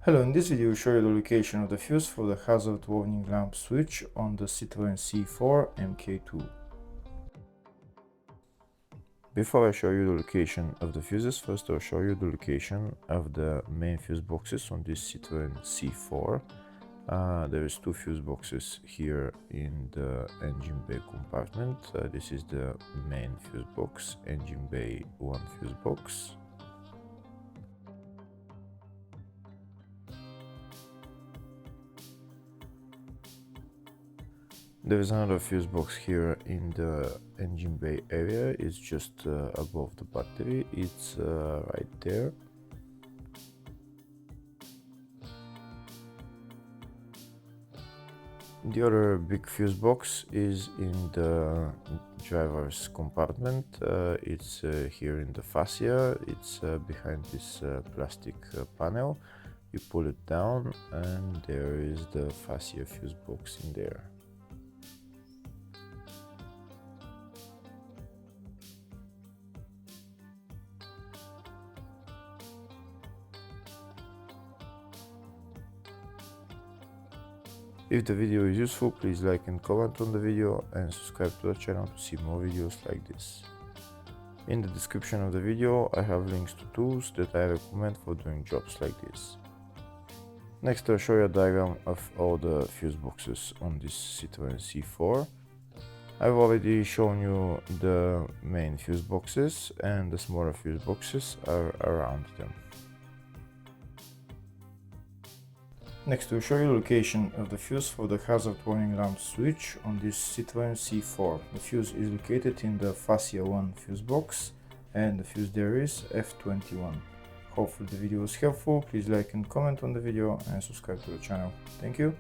Hello, in this video we show you the location of the fuse for the hazard warning lamp switch on the Citroen C4 MK2. Before I show you the location of the fuses, first I'll show you the location of the main fuse boxes on this Citroen C4. There is two fuse boxes here in the engine bay compartment. This is the main fuse box, engine bay 1 fuse box. There is another fuse box here in the engine bay area. It's just above the battery. It's right there. The other big fuse box is in the driver's compartment. It's here in the fascia. It's behind this plastic panel. You pull it down and there is the fascia fuse box in there. If the video is useful, please like and comment on the video and subscribe to the channel to see more videos like this. In the description of the video I have links to tools that I recommend for doing jobs like this. Next I'll show you a diagram of all the fuse boxes on this Citroen C4. I've already shown you the main fuse boxes and the smaller fuse boxes are around them. Next we'll show you the location of the fuse for the hazard warning lamp switch on this Citroen C4. The fuse is located in the fascia 1 fuse box and the fuse there is F21. Hopefully the video was helpful. Please like and comment on the video and subscribe to the channel. Thank you.